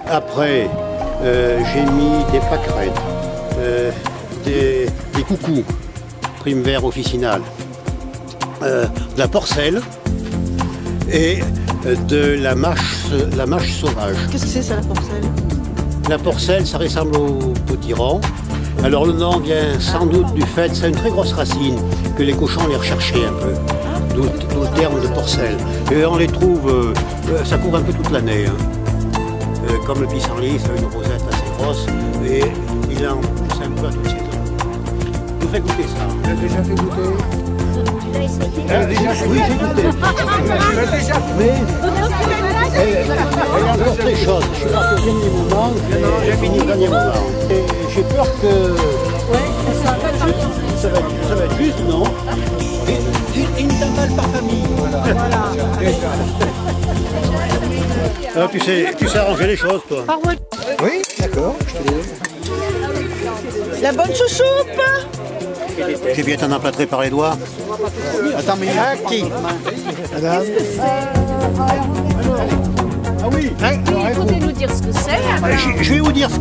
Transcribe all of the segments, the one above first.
Après, j'ai mis des pâquerettes, des coucous, prime vert officinal, de la porcelle et de la mâche sauvage. Qu'est-ce que c'est ça, la porcelle? La porcelle, ça ressemble au potiron. Alors le nom vient sans doute du fait, c'est une très grosse racine, que les cochons les recherchaient un peu, d'où le terme de porcelle. Et on les trouve, ça couvre un peu toute l'année. Hein. Comme le pissenlit, ça a une rosette assez grosse, et il en pousse un peu à toutes saisons. Je vous fais goûter ça. Tu l'as déjà fait goûter? Tu l'as essayé? Oui, j'ai goûté. Tu l'as déjà fait? Mais elle est encore très chaude. Je suis parti au dernier moment, j'ai fini le dernier moment. Et j'ai peur que... Ça va être juste, non? Une tamale par famille. Voilà. Alors, tu sais arranger les choses, toi. Oui, d'accord. La bonne chouchoupe. J'ai bien t'en emplâtrer par les doigts. Attends, mais à qui? Madame? Ah oui. Il faudrait nous dire ce que c'est. Je vais vous dire ce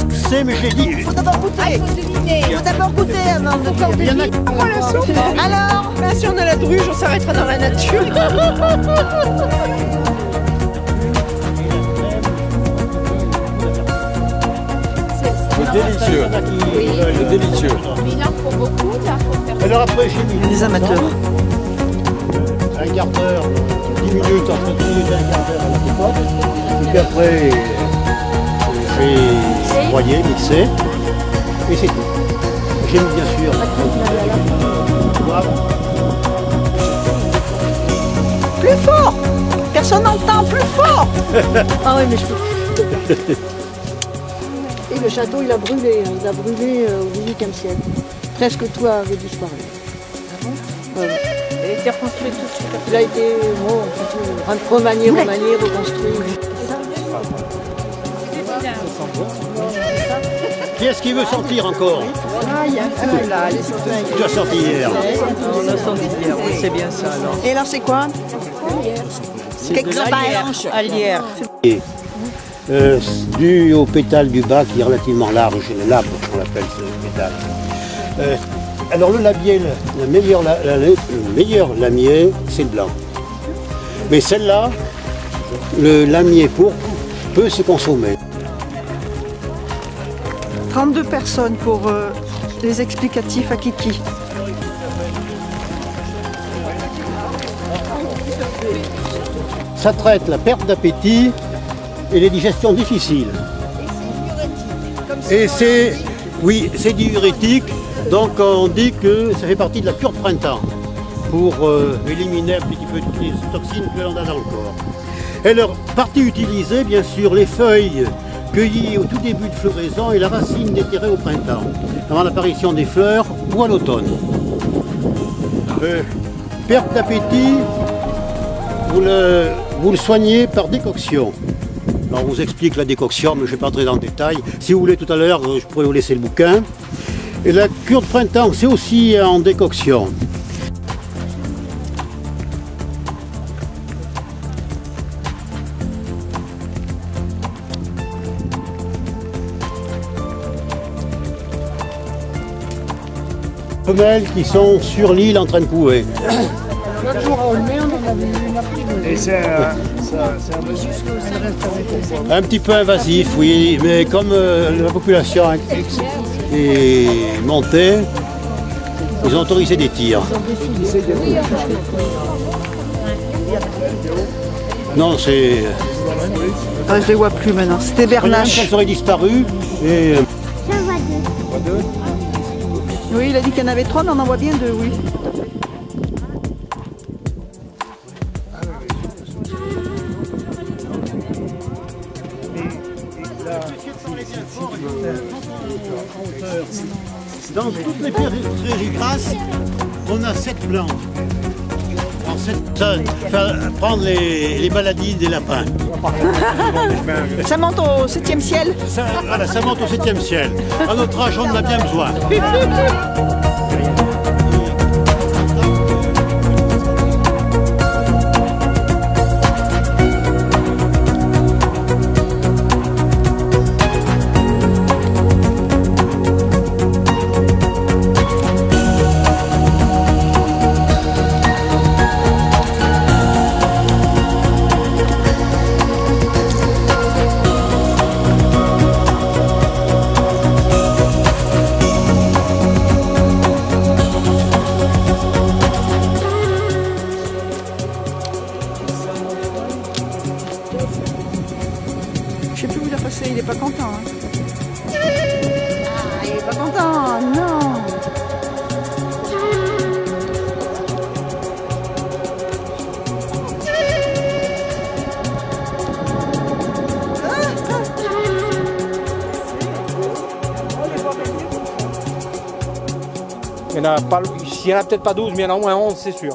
que c'est, mais je l'ai dit. Il faut d'abord goûter. Il faut d'abord goûter avant de dire. Il y en a... Alors, si on a la druge, on s'arrêtera dans la nature. C'est délicieux. C'est délicieux. Mais il en faut beaucoup, là, pour faire. Alors après, j'ai mis les amateurs. un quart d'heure, 10 minutes, entre 10 minutes et un quart d'heure à la cocotte. Et puis après, j'ai broyé, mixé, et c'est tout. J'ai mis bien sûr poivre. Plus fort. Personne n'entend, plus fort. Ah oui, mais je peux. Et le château, il a brûlé. Il a brûlé au XVIIIe siècle. Presque tout avait disparu. Il a été reconstruit tout de suite. Il a été remanié, reconstruit. Qui est-ce qui veut sortir encore? Ah, il y a un là, les sorties. Tu as sorti hier. On l'a senti hier, oui, c'est bien ça alors. Et alors, c'est quoi? C'est de l'alière. Alière. Dû au pétale du bas qui est relativement large, le labre, on l'appelle ce pétale. Alors le labier, le meilleur lamier, c'est le blanc. Mais celle-là, le lamier pourpre peut se consommer. 32 personnes pour les explicatifs à Kiki. Ça traite la perte d'appétit et les digestions difficiles. Et c'est, oui, c'est diurétique, donc on dit que ça fait partie de la cure de printemps pour éliminer un petit peu toutes les toxines que l'on a dans le corps. Et leur partie utilisée, bien sûr, les feuilles cueillies au tout début de floraison et la racine déterrée au printemps, avant l'apparition des fleurs ou à l'automne. Perte d'appétit, vous le soignez par décoction. Alors on vous explique la décoction, mais je ne vais pas entrer dans le détail. Si vous voulez tout à l'heure, je pourrais vous laisser le bouquin. Et la cure de printemps, c'est aussi en décoction. Femelles qui sont sur l'île en train de couver. L'autre jour à Olmer, on avait eu une appli. Et c'est Un petit peu invasif, oui, mais comme la population est montée, ils ont autorisé des tirs. Non, c'est... Ah, je les vois plus maintenant. C'était Bernache. Elles auraient disparu. Et... Oui, il a dit qu'il y en avait 3, mais on en voit bien 2, oui. Dans toutes les prairies grasses, on a 7 plantes. Alors, ça prendre les maladies des lapins. Ça monte au 7e ciel. Voilà, ça monte au 7e ciel. À notre âge, on en a bien besoin. Je sais plus où il a passé, il est pas content. Hein. Ah, il est pas content, non. Il n'y en a pas, s'il y en a peut-être pas 12, mais il y en a au moins 11, c'est sûr.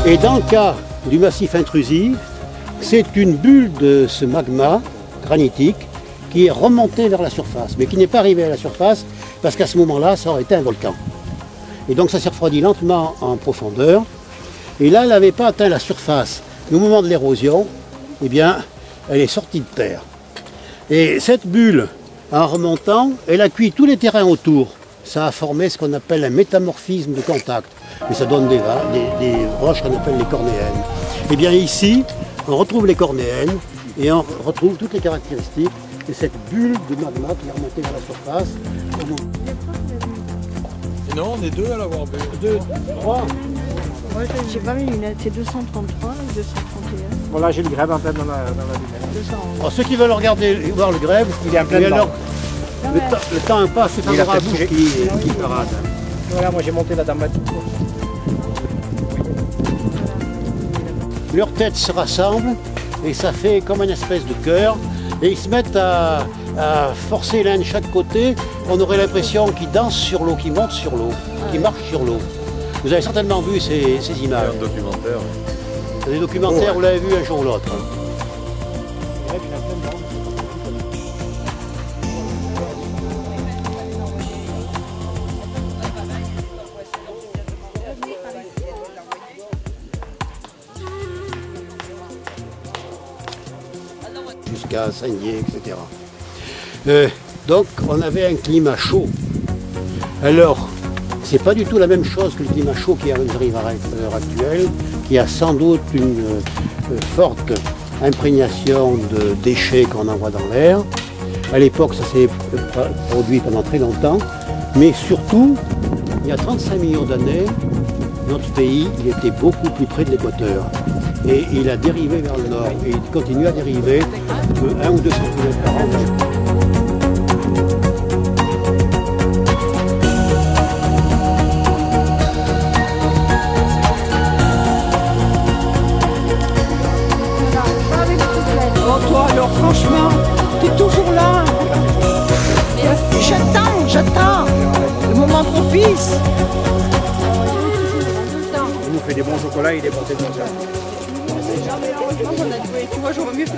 Et dans le cas du massif intrusif, c'est une bulle de ce magma granitique qui est remontée vers la surface, mais qui n'est pas arrivée à la surface parce qu'à ce moment-là, ça aurait été un volcan. Et donc ça s'est refroidi lentement en profondeur. Et là, elle n'avait pas atteint la surface. Au moment de l'érosion, eh bien, elle est sortie de terre. Et cette bulle, en remontant, elle a cuit tous les terrains autour. Ça a formé ce qu'on appelle un métamorphisme de contact. Et ça donne des roches qu'on appelle les cornéennes. Et bien ici, on retrouve les cornéennes et on retrouve toutes les caractéristiques de cette bulle de magma qui est remontée vers la surface. Et non, on est deux à l'avoir vu. 2, 3. Moi, j'ai pas mes lunettes, c'est 233 et 231. Voilà, j'ai le grève en tête dans la lunette. 211. Alors, ceux qui veulent regarder, voir le grève, Il est en plein et dedans. alors, le temps n'est pas assez Il a favorable fait pour qui parade. Voilà, moi j'ai monté la dame. Leurs têtes se rassemblent et ça fait comme une espèce de cœur. Et ils se mettent à forcer l'un de chaque côté. On aurait l'impression qu'ils dansent sur l'eau, qu'ils montent sur l'eau, qu'ils marchent sur l'eau. Vous avez certainement vu ces images. Un documentaire. Des documentaires, vous l'avez vu un jour ou l'autre. Jusqu'à saigner, etc. Donc on avait un climat chaud. Alors, c'est pas du tout la même chose que le climat chaud qui arrive à l'heure actuelle, qui a sans doute une forte imprégnation de déchets qu'on envoie dans l'air. À l'époque, ça s'est produit pendant très longtemps, mais surtout, il y a 35 millions d'années, notre pays il était beaucoup plus près de l'équateur. Et il a dérivé vers le nord, et il continue à dériver de 1 ou 2 cm par an. Oh toi alors franchement, t'es toujours là. J'attends. Le moment propice. Il nous fait des bons chocolats et des bons thés de chocolat. Tu vois, j'aurais mieux fait ça.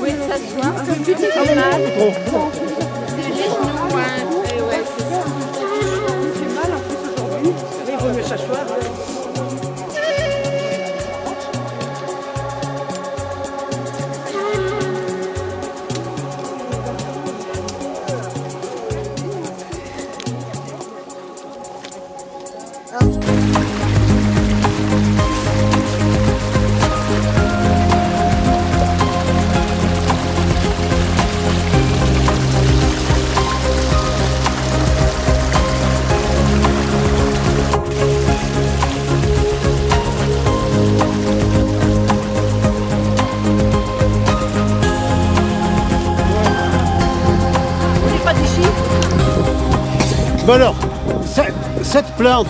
Oui, ça se voit. Un petit peu mal. C'est les genoux, hein. Et ouais, c'est ça. C'est mal en plus aujourd'hui. Il vaut mieux s'asseoir. Bon alors, cette plante,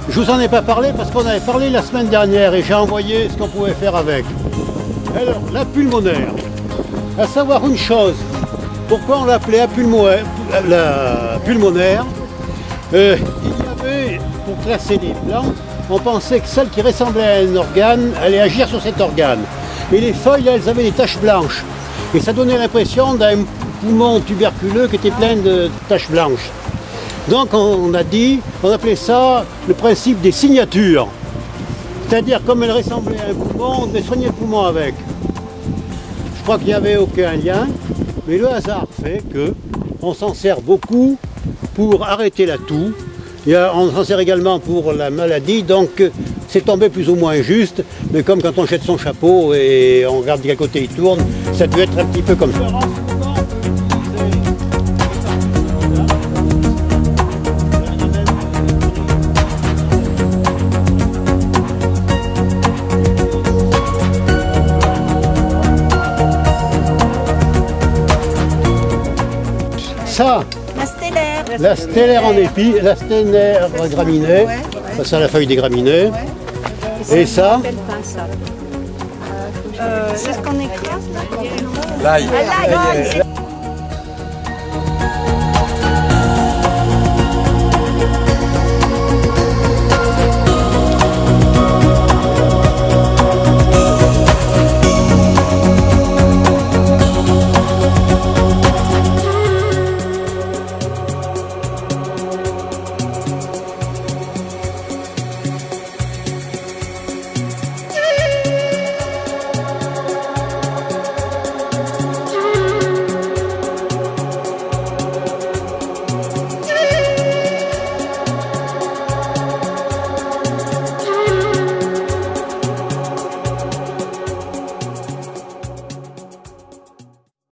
je vous en ai pas parlé parce qu'on avait parlé la semaine dernière et j'ai envoyé ce qu'on pouvait faire avec. Alors, la pulmonaire, à savoir une chose, pourquoi on l'appelait la pulmonaire, il y avait, pour classer les plantes, on pensait que celle qui ressemblait à un organe allait agir sur cet organe. Et les feuilles, elles avaient des taches blanches. Et ça donnait l'impression d'un poumon tuberculeux qui était plein de taches blanches. Donc on appelait ça le principe des signatures. C'est-à-dire comme elle ressemblait à un poumon, on devait soigner le poumon avec. Je crois qu'il n'y avait aucun lien. Mais le hasard fait que on s'en sert beaucoup pour arrêter la toux. On s'en sert également pour la maladie, donc c'est tombé plus ou moins juste, mais comme quand on jette son chapeau et on regarde de quel côté il tourne, ça peut être un petit peu comme ça. Ça, la stellaire en épi, la stellaire graminée, ça la feuille des graminées. Et ça, C'est ce qu'on écrase là. L'ail. L'ail.